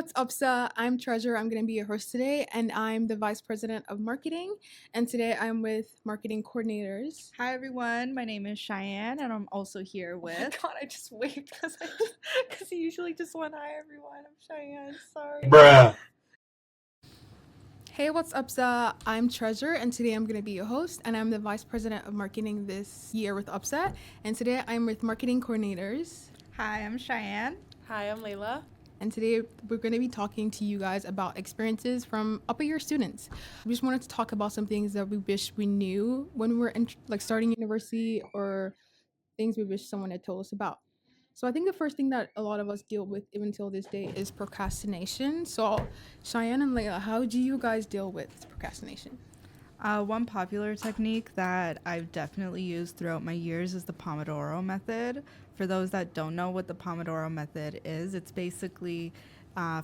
what's up, Sa? I'm Treasure. I'm going to be your host today, and I'm the Vice President of Marketing. And today I'm with marketing coordinators. Hi everyone, my name is Cheyenne, and I'm also here with. Oh my god, I just waved because you usually just went hi everyone. I'm Cheyenne. Sorry. Bruh. Hey, what's up, Sa? I'm Treasure, and today I'm going to be your host, and I'm the Vice President of Marketing this year with Upset. And today I'm with marketing coordinators. Hi, I'm Cheyenne. Hi, I'm Laila. And today we're going to be talking to you guys about experiences from upper year students. We just wanted to talk about some things that we wish we knew when we were starting university, or things we wish someone had told us about. So I think the first thing that a lot of us deal with even till this day is procrastination. So Cheyenne and Laila, how do you guys deal with procrastination? One popular technique that I've definitely used throughout my years is the Pomodoro method. For those that don't know what the Pomodoro method is, it's basically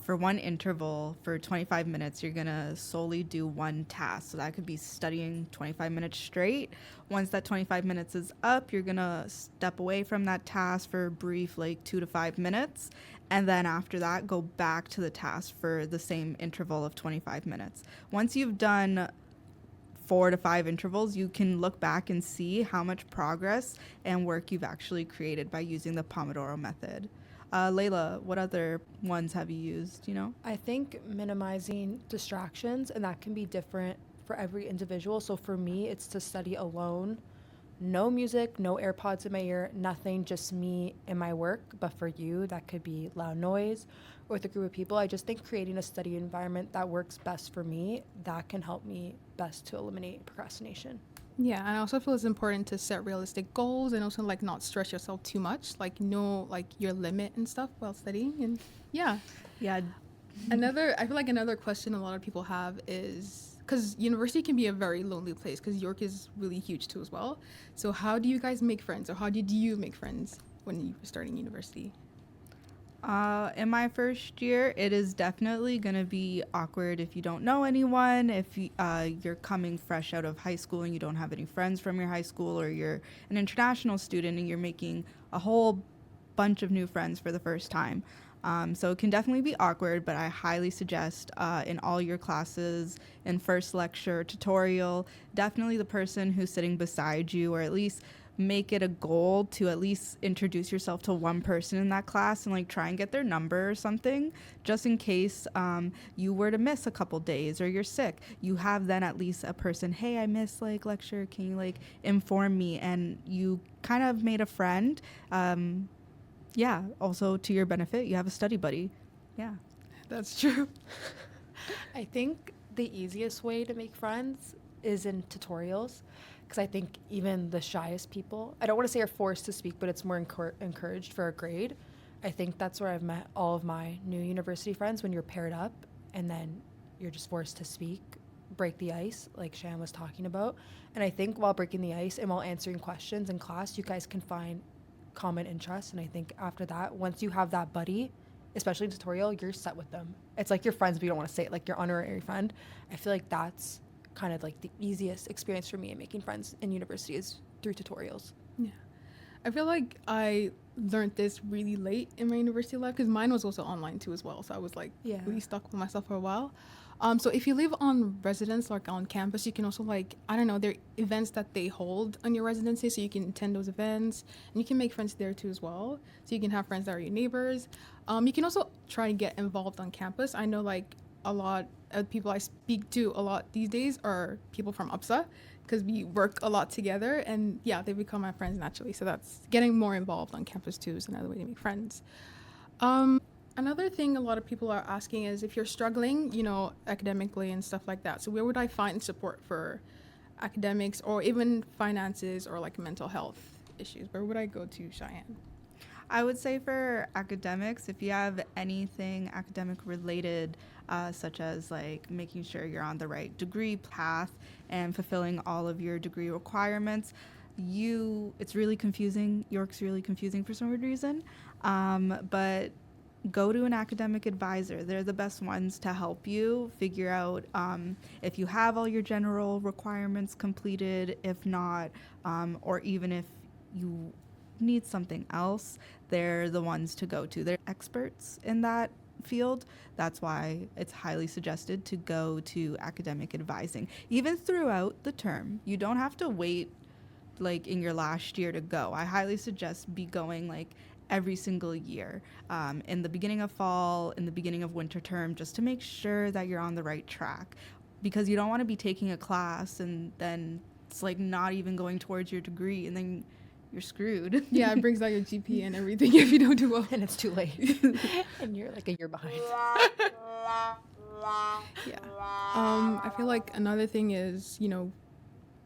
for one interval for 25 minutes, you're going to solely do one task. So that could be studying 25 minutes straight. Once that 25 minutes is up, you're going to step away from that task for a brief, 2 to 5 minutes. And then after that, go back to the task for the same interval of 25 minutes. Once you've done 4 to 5 intervals, you can look back and see how much progress and work you've actually created by using the Pomodoro method. Laila, what other ones have you used, I think minimizing distractions, and that can be different for every individual. So for me, it's to study alone. No music, no AirPods in my ear, nothing, just me and my work. But for you, that could be loud noise or with a group of people. I just think creating a study environment that works best for me, that can help me best to eliminate procrastination. Yeah, and I also feel it's important to set realistic goals and also not stress yourself too much, know your limit and stuff while studying. And yeah. Yeah. I feel like another question a lot of people have is, because university can be a very lonely place, because York is really huge too as well. So how do you guys make friends, or how did you make friends when you were starting university? In my first year, it is definitely going to be awkward if you don't know anyone, if you're coming fresh out of high school and you don't have any friends from your high school, or you're an international student and you're making a whole bunch of new friends for the first time. So it can definitely be awkward, but I highly suggest in all your classes, in first lecture, tutorial, definitely the person who's sitting beside you, or at least make it a goal to at least introduce yourself to one person in that class and try and get their number or something, just in case you were to miss a couple days or you're sick. You have then at least a person, hey, I missed lecture, can you inform me? And you kind of made a friend. Yeah, also to your benefit, you have a study buddy. Yeah. That's true. I think the easiest way to make friends is in tutorials, because I think even the shyest people, I don't want to say are forced to speak, but it's more encouraged for a grade. I think that's where I've met all of my new university friends, when you're paired up and then you're just forced to speak, break the ice, like Shan was talking about. And I think while breaking the ice and while answering questions in class, you guys can find common interests. And I think after that, once you have that buddy, especially in tutorial, you're set with them. It's like your friends, but you don't want to say it, your honorary friend. I feel like that's kind of the easiest experience for me in making friends in university is through tutorials. Yeah. I feel like I learned this really late in my university life, because mine was also online too as well. So I was really stuck with myself for a while. So if you live on residence, on campus, you can also there are events that they hold on your residency, so you can attend those events and you can make friends there too as well. So you can have friends that are your neighbors. You can also try to get involved on campus. I know a lot of people I speak to a lot these days are people from UPSA, because we work a lot together, and yeah, they become my friends naturally. So that's getting more involved on campus too is another way to make friends. Another thing a lot of people are asking is if you're struggling, academically and stuff like that. So where would I find support for academics, or even finances, or mental health issues? Where would I go to, Cheyenne? I would say for academics, if you have anything academic related, such as making sure you're on the right degree path and fulfilling all of your degree requirements, it's really confusing. York's really confusing for some weird reason. But go to an academic advisor. They're the best ones to help you figure out if you have all your general requirements completed, if not, or even if you need something else, they're the ones to go to. They're experts in that field. That's why it's highly suggested to go to academic advising, even throughout the term. You don't have to wait like in your last year to go. I highly suggest be going like every single year, in the beginning of fall, in the beginning of winter term, just to make sure that you're on the right track, because you don't want to be taking a class and then it's like not even going towards your degree, and then you're screwed. Yeah, it brings down your GPA and everything if you don't do well. And it's too late. And you're like a year behind. Yeah. I feel like another thing is,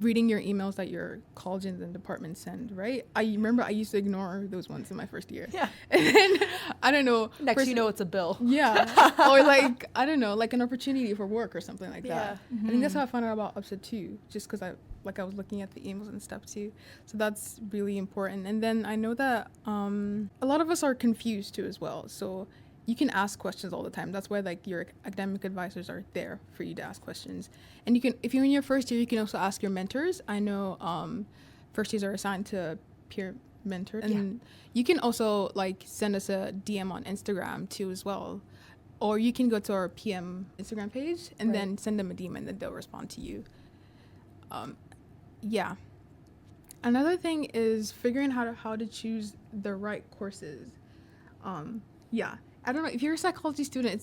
reading your emails that your colleges and departments send, right? I remember I used to ignore those ones in my first year. Yeah. And then, I don't know. Next you know it's a bill. Yeah. Or like, I don't know, like an opportunity for work or something like that. Mm-hmm. I think that's how I found out about UPSA too, just because I was looking at the emails and stuff too. So that's really important. And then I know that a lot of us are confused too as well. So you can ask questions all the time. That's why like your academic advisors are there for you to ask questions. And you can, if you're in your first year, you can also ask your mentors. I know first years are assigned to peer mentors. And you can also like send us a DM on Instagram too as well. Or you can go to our PM Instagram page and then send them a DM and then they'll respond to you. Yeah. Another thing is figuring how to choose the right courses. Yeah. I don't know, if you're a psychology student,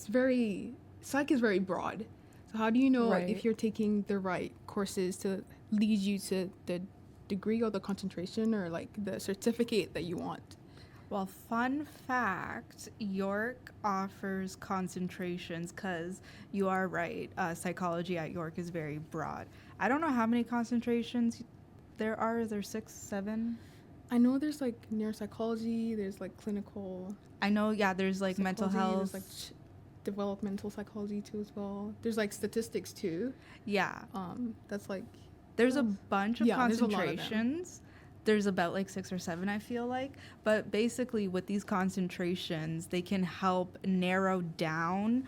psych is very broad. So how do you know if you're taking the right courses to lead you to the degree or the concentration or like the certificate that you want? Well, fun fact, York offers concentrations because you are right. Psychology at York is very broad. I don't know how many concentrations there are. Is there 6, 7? I know there's like neuropsychology, there's like clinical. I know, there's like mental health. There's like developmental psychology too as well. There's like statistics too. Yeah. That's like. There's a bunch of concentrations. There's a lot of them. There's about like 6 or 7, I feel like. But basically with these concentrations, they can help narrow down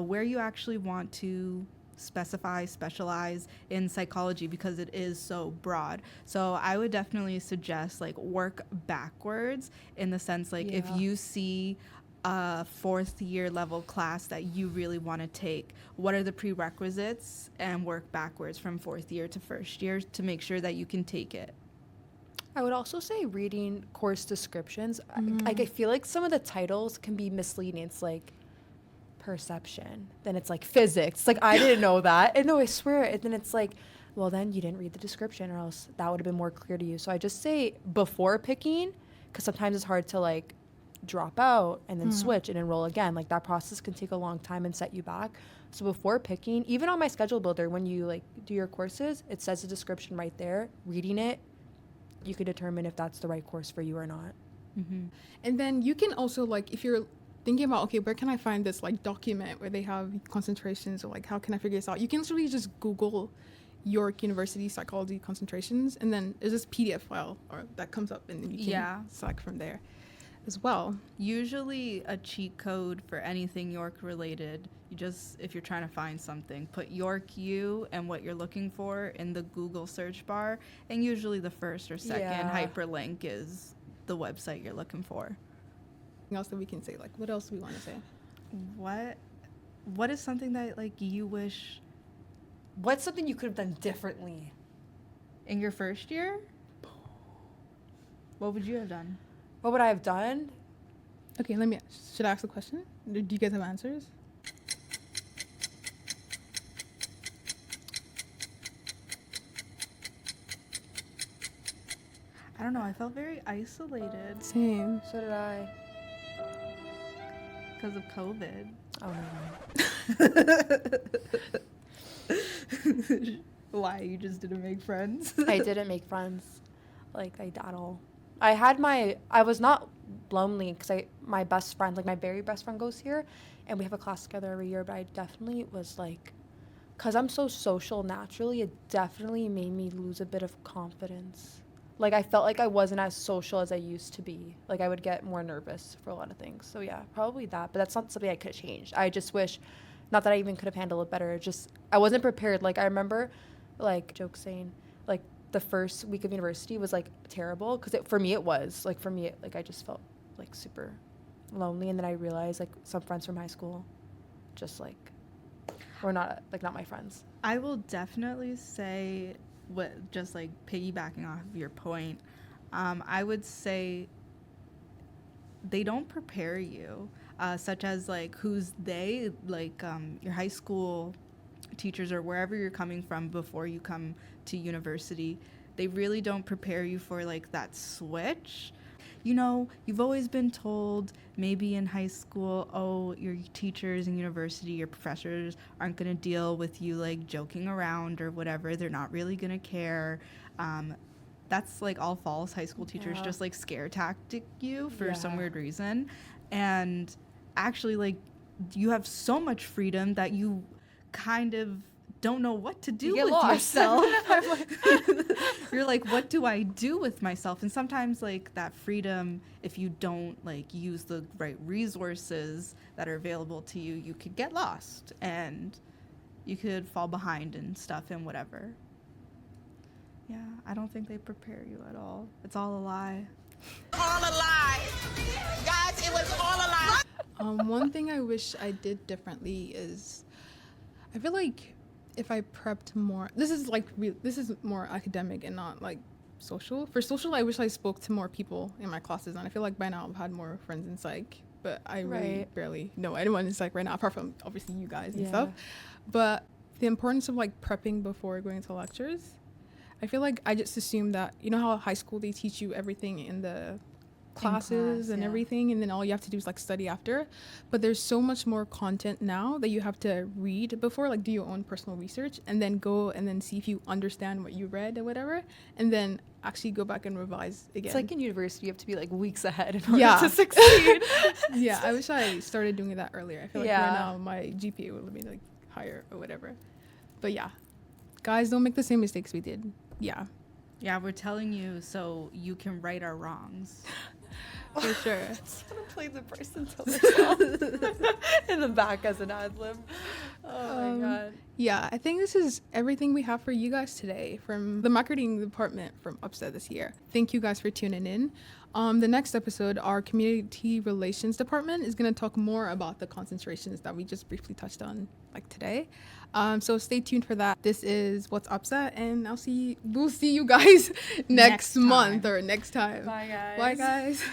where you actually want to specialize in psychology, because it is so broad. So I would definitely suggest like work backwards, in the sense like if you see a 4th year level class that you really want to take, what are the prerequisites, and work backwards from 4th year to 1st year to make sure that you can take it. I would also say reading course descriptions. I feel like some of the titles can be misleading. It's like perception, then it's like physics. It's like, I didn't know that. And no, I swear. And then it's like, well, then you didn't read the description, or else that would have been more clear to you. So I just say before picking, because sometimes it's hard to like drop out and then switch and enroll again. Like that process can take a long time and set you back. So before picking, even on my schedule builder, when you like do your courses, it says the description right there. Reading it, you can determine if that's the right course for you or not. And then you can also like, if you're thinking about, okay, where can I find this like document where they have concentrations, or like how can I figure this out, you can literally just Google York University psychology concentrations, and then there's this PDF file that comes up, and then you can select from there as well. Usually a cheat code for anything York related, you just, if you're trying to find something, put York U and what you're looking for in the Google search bar, and usually the first or second hyperlink is the website you're looking for. Anything else that we can say? Like, what else do we want to say? What is something that like you wish? What's something you could have done differently in your first year? What would you have done? What would I have done? Okay, should I ask the question? Do you guys have answers? I don't know. I felt very isolated. Same. So did I. Because of COVID. Oh, no. Why? You just didn't make friends? I didn't make friends. Like, at all. I was not lonely, because my best friend, like my very best friend goes here, and we have a class together every year, but I definitely was like, because I'm so social naturally, it definitely made me lose a bit of confidence. Like, I felt like I wasn't as social as I used to be. Like, I would get more nervous for a lot of things. So, yeah, probably that. But that's not something I could have changed. I just wish, not that I even could have handled it better. Just, I wasn't prepared. Like, I remember, like, jokes saying, like, the first week of university was, like, terrible. Because for me, it was. Like, for me, I just felt, like, super lonely, and then I realized like some friends from high school just like were not my friends. I will definitely say, just like piggybacking off of your point, I would say they don't prepare you, such as like who's they, like your high school teachers or wherever you're coming from before you come to university. They really don't prepare you for like that switch. You know, you've always been told maybe in high school, oh, your teachers in university, your professors aren't going to deal with you like joking around or whatever. They're not really going to care. That's like all false. High school teachers just like scare tactic you for some weird reason. And actually, like, you have so much freedom that you kind of don't know what to do with yourself. You're like, what do I do with myself? And sometimes like that freedom, if you don't like use the right resources that are available to you, you could get lost and you could fall behind and stuff and whatever. Yeah, I don't think they prepare you at all. It's all a lie. All a lie. Guys, it was all a lie. One thing I wish I did differently is I feel like if I prepped more, this is more academic and not like social. For social, I wish I spoke to more people in my classes, and I feel like by now I've had more friends in psych, but I really barely know anyone in psych right now, apart from obviously you guys and stuff. But the importance of like prepping before going to lectures, I feel like I just assumed that, you know how high school they teach you everything in the classes and everything, and then all you have to do is like study after, but there's so much more content now that you have to read before, like do your own personal research and then go and then see if you understand what you read or whatever, and then actually go back and revise again. It's like in university you have to be like weeks ahead in order to succeed. Yeah, I wish I started doing that earlier. I feel like right now my GPA would have been like higher or whatever. But yeah, guys, don't make the same mistakes we did. Yeah, we're telling you so you can right our wrongs. For sure. I just want to play the person to herself in the back as an ad lib. Oh my god. Yeah, I think this is everything we have for you guys today from the marketing department from Upset this year. Thank you guys for tuning in. The next episode, our community relations department is going to talk more about the concentrations that we just briefly touched on like today. So stay tuned for that. This is What's Upset, and we'll see you guys next month or next time. Bye guys. Bye guys.